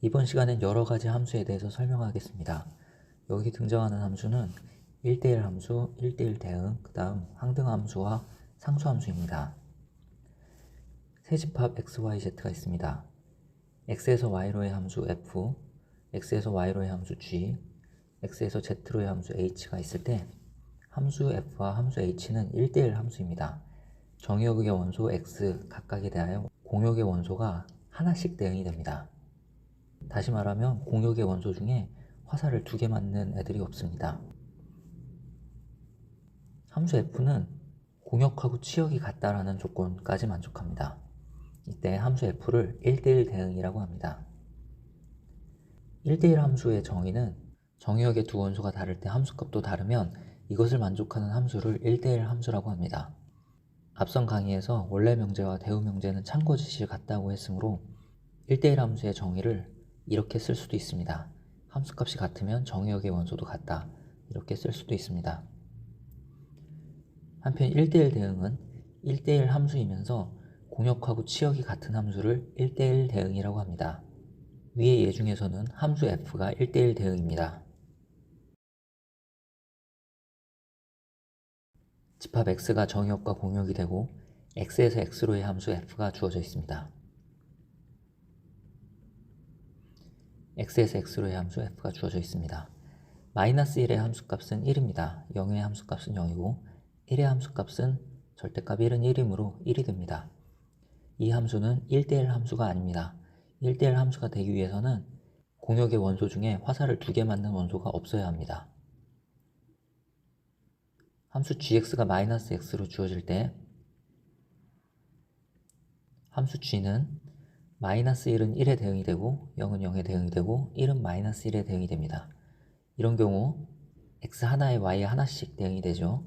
이번 시간엔 여러 가지 함수에 대해서 설명하겠습니다. 여기 등장하는 함수는 1대1 함수, 1대1 대응, 그 다음 항등함수와 상수함수입니다. 세 집합 x, y, z가 있습니다. x에서 y로의 함수 f, x에서 y로의 함수 g, x에서 z로의 함수 h가 있을 때 함수 f와 함수 h는 1대1 함수입니다. 정의역의 원소 x 각각에 대하여 공역의 원소가 하나씩 대응이 됩니다. 다시 말하면 공역의 원소 중에 화살을 2개 맞는 애들이 없습니다. 함수 f는 공역하고 치역이 같다라는 조건까지 만족합니다. 이때 함수 f를 1대1 대응이라고 합니다. 1대1 함수의 정의는 정의역의 두 원소가 다를 때 함수값도 다르면 이것을 만족하는 함수를 1대1 함수라고 합니다. 앞선 강의에서 원래 명제와 대우 명제는 참고 지시를 같다고 했으므로 1대1 함수의 정의를 이렇게 쓸 수도 있습니다. 함수값이 같으면 정의역의 원소도 같다. 이렇게 쓸 수도 있습니다. 한편 1대1 대응은 1대1 함수이면서 공역하고 치역이 같은 함수를 1대1 대응이라고 합니다. 위의 예 중에서는 함수 f가 1대1 대응입니다. 집합 x가 정의역과 공역이 되고 x에서 x로의 함수 f가 주어져 있습니다. x에서 x로의 함수 f가 주어져 있습니다. 마이너스 1의 함수값은 1입니다. 0의 함수값은 0이고 1의 함수값은 절대값 1은 1이므로 1이 됩니다. 이 함수는 1대1 함수가 아닙니다. 1대1 함수가 되기 위해서는 공역의 원소 중에 화살을 2개 맞는 원소가 없어야 합니다. 함수 gx가 마이너스 x로 주어질 때 함수 g는 마이너스 1은 1에 대응이 되고 0은 0에 대응이 되고 1은 마이너스 1에 대응이 됩니다. 이런 경우 x 하나에 y 하나씩 대응이 되죠.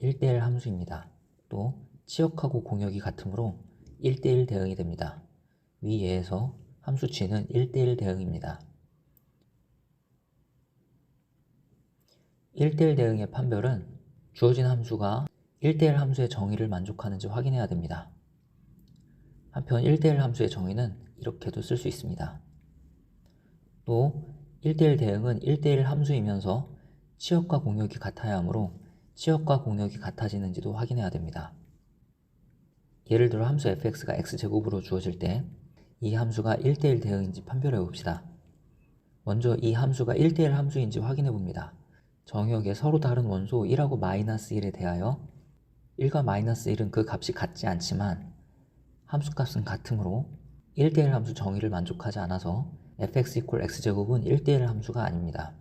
1대1 함수입니다. 또 치역하고 공역이 같으므로 1대1 대응이 됩니다. 위 예에서 함수 g는 1대1 대응입니다. 1대1 대응의 판별은 주어진 함수가 1대1 함수의 정의를 만족하는지 확인해야 됩니다. 한편 1대1 함수의 정의는 이렇게도 쓸 수 있습니다. 또 1대1 대응은 1대1 함수이면서 치역과 공역이 같아야 하므로 치역과 공역이 같아지는지도 확인해야 됩니다. 예를 들어 함수 fx가 x제곱으로 주어질 때 이 함수가 1대1 대응인지 판별해 봅시다. 먼저 이 함수가 1대1 함수인지 확인해 봅니다. 정의역에 서로 다른 원소 1하고 마이너스 1에 대하여 1과 마이너스 1은 그 값이 같지 않지만 함수값은 같으므로 1대1 함수 정의를 만족하지 않아서 fx = x제곱은 1대1 함수가 아닙니다.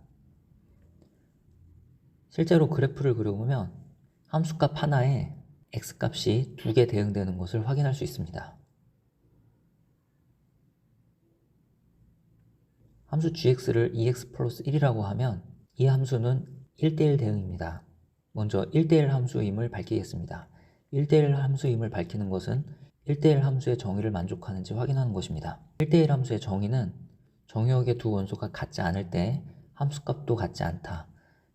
실제로 그래프를 그려보면 함수값 하나에 x값이 2개 대응되는 것을 확인할 수 있습니다. 함수 gx를 2x 플러스 1이라고 하면 이 함수는 1대1 대응입니다. 먼저 1대1 함수임을 밝히겠습니다. 1대1 함수임을 밝히는 것은 1대1 함수의 정의를 만족하는지 확인하는 것입니다. 1대1 함수의 정의는 정의역의 두 원소가 같지 않을 때 함수값도 같지 않다.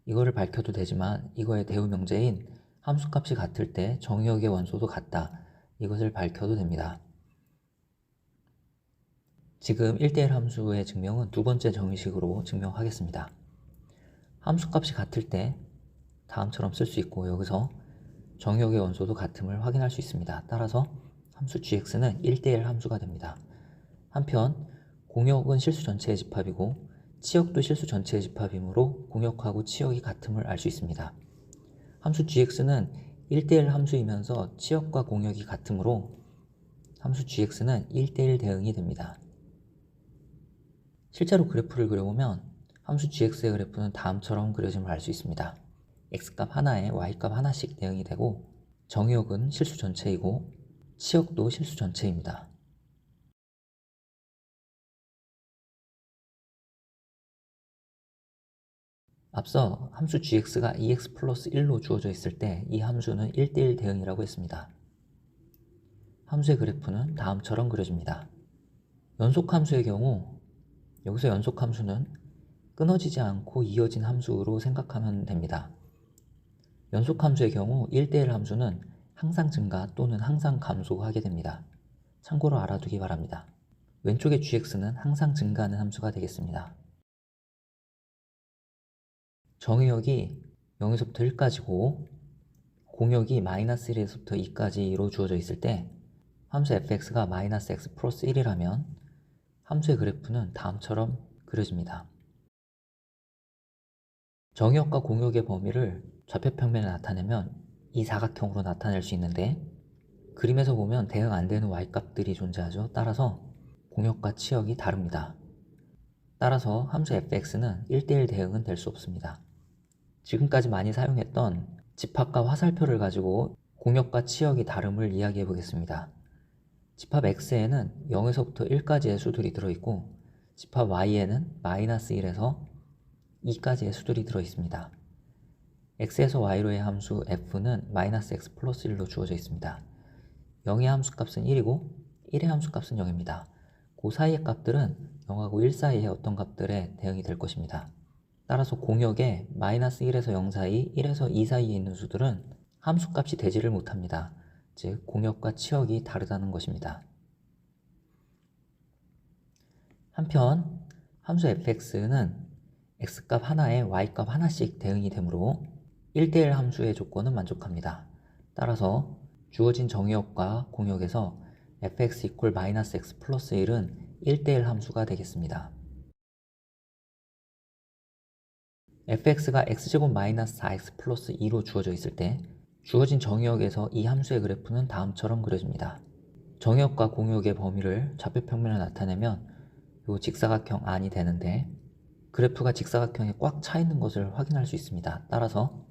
이거를 밝혀도 되지만 이거의 대우 명제인 함수값이 같을 때 정의역의 원소도 같다. 이것을 밝혀도 됩니다. 지금 1대1 함수의 증명은 두 번째 정의식으로 증명하겠습니다. 함수값이 같을 때 다음처럼 쓸 수 있고 여기서 정의역의 원소도 같음을 확인할 수 있습니다. 따라서 함수 gx는 1대1 함수가 됩니다. 한편 공역은 실수 전체의 집합이고 치역도 실수 전체의 집합이므로 공역하고 치역이 같음을 알 수 있습니다. 함수 gx는 1대1 함수이면서 치역과 공역이 같으므로 함수 gx는 1대1 대응이 됩니다. 실제로 그래프를 그려보면 함수 gx의 그래프는 다음처럼 그려짐을 알 수 있습니다. x값 하나에 y값 하나씩 대응이 되고 정의역은 실수 전체이고 치역도 실수 전체입니다. 앞서 함수 gx가 2x 플러스 1로 주어져 있을 때 이 함수는 1대1 대응이라고 했습니다. 함수의 그래프는 다음처럼 그려집니다. 연속함수의 경우 여기서 연속함수는 끊어지지 않고 이어진 함수로 생각하면 됩니다. 연속함수의 경우 1대1 함수는 항상 증가 또는 항상 감소하게 됩니다. 참고로 알아두기 바랍니다. 왼쪽의 gx는 항상 증가하는 함수가 되겠습니다. 정의역이 0에서부터 1까지고 공역이 마이너스 1에서부터 2까지로 주어져 있을 때 함수 fx가 마이너스 x 플러스 1이라면 함수의 그래프는 다음처럼 그려집니다. 정의역과 공역의 범위를 좌표평면에 나타내면 이 사각형으로 나타낼 수 있는데 그림에서 보면 대응 안 되는 y값들이 존재하죠. 따라서 공역과 치역이 다릅니다. 따라서 함수 fx는 1대1 대응은 될 수 없습니다. 지금까지 많이 사용했던 집합과 화살표를 가지고 공역과 치역이 다름을 이야기해 보겠습니다. 집합 x에는 0에서부터 1까지의 수들이 들어있고 집합 y에는 마이너스 1에서 2까지의 수들이 들어있습니다. x에서 y로의 함수 f는 마이너스 x 플러스 1로 주어져 있습니다. 0의 함수값은 1이고 1의 함수값은 0입니다. 그 사이의 값들은 0하고 1 사이의 어떤 값들에 대응이 될 것입니다. 따라서 공역에 마이너스 1에서 0 사이, 1에서 2 사이에 있는 수들은 함수값이 되지를 못합니다. 즉 공역과 치역이 다르다는 것입니다. 한편 함수 fx는 x값 하나에 y값 하나씩 대응이 되므로 1대1 함수의 조건은 만족합니다. 따라서 주어진 정의역과 공역에서 fx = 마이너스 x 플러스 1은 1대1 함수가 되겠습니다. fx가 x제곱 마이너스 4x 플러스 2로 주어져 있을 때 주어진 정의역에서 이 함수의 그래프는 다음처럼 그려집니다. 정의역과 공역의 범위를 좌표평면에 나타내면 이 직사각형 안이 되는데 그래프가 직사각형에 꽉 차 있는 것을 확인할 수 있습니다. 따라서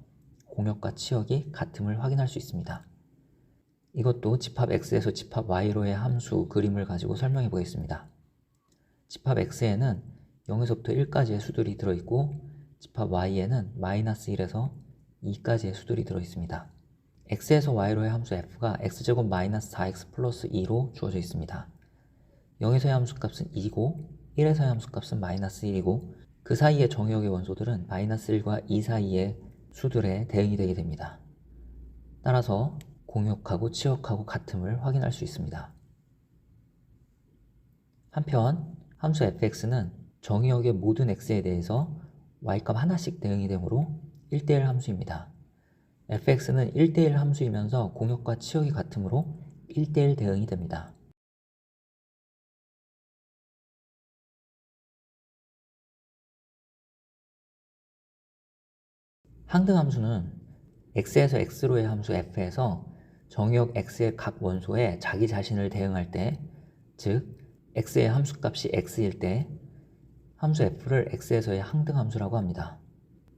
공역과 치역이 같음을 확인할 수 있습니다. 이것도 집합 x에서 집합 y로의 함수 그림을 가지고 설명해 보겠습니다. 집합 x에는 0에서부터 1까지의 수들이 들어있고 집합 y에는 마이너스 1에서 2까지의 수들이 들어있습니다. x에서 y로의 함수 f가 x제곱 마이너스 4x 플러스 2로 주어져 있습니다. 0에서의 함수값은 2고 1에서의 함수값은 마이너스 1이고 그 사이의 정의역의 원소들은 마이너스 1과 2 사이의 수들에 대응이 되게 됩니다. 따라서 공역하고 치역하고 같음을 확인할 수 있습니다. 한편 함수 fx는 정의역의 모든 x에 대해서 y값 하나씩 대응이 되므로 1대1 함수입니다. fx는 1대1 함수이면서 공역과 치역이 같으므로 1대1 대응이 됩니다. 항등함수는 x에서 x로의 함수 f에서 정의역 x의 각 원소에 자기 자신을 대응할 때, 즉 x의 함수값이 x일 때 함수 f를 x에서의 항등함수라고 합니다.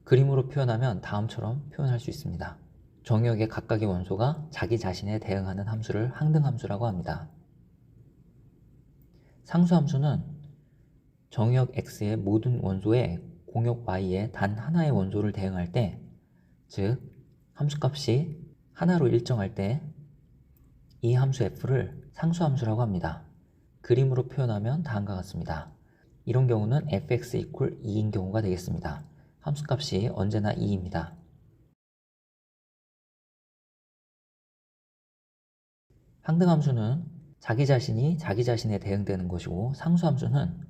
그림으로 표현하면 다음처럼 표현할 수 있습니다. 정의역의 각각의 원소가 자기 자신에 대응하는 함수를 항등함수라고 합니다. 상수함수는 정의역 x의 모든 원소에 공역 y의 단 하나의 원소를 대응할 때, 즉 함수값이 하나로 일정할 때 이 함수 f를 상수함수라고 합니다. 그림으로 표현하면 다음과 같습니다. 이런 경우는 fx = 2인 경우가 되겠습니다. 함수값이 언제나 2입니다. 항등함수는 자기 자신이 자기 자신에 대응되는 것이고 상수함수는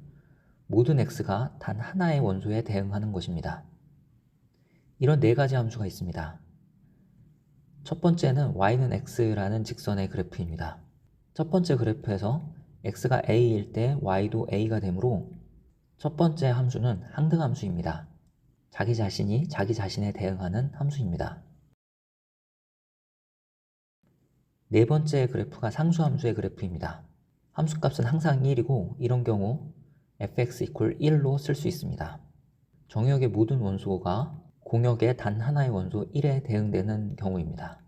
모든 x가 단 하나의 원소에 대응하는 것입니다. 이런 네 가지 함수가 있습니다. 첫 번째는 y는 x라는 직선의 그래프입니다. 첫 번째 그래프에서 x가 a일 때 y도 a가 되므로 첫 번째 함수는 항등함수입니다. 자기 자신이 자기 자신에 대응하는 함수입니다. 네 번째 그래프가 상수함수의 그래프입니다. 함수값은 항상 1이고 이런 경우 fx = 1로 쓸 수 있습니다. 정의역의 모든 원소가 공역의 단 하나의 원소 1에 대응되는 경우입니다.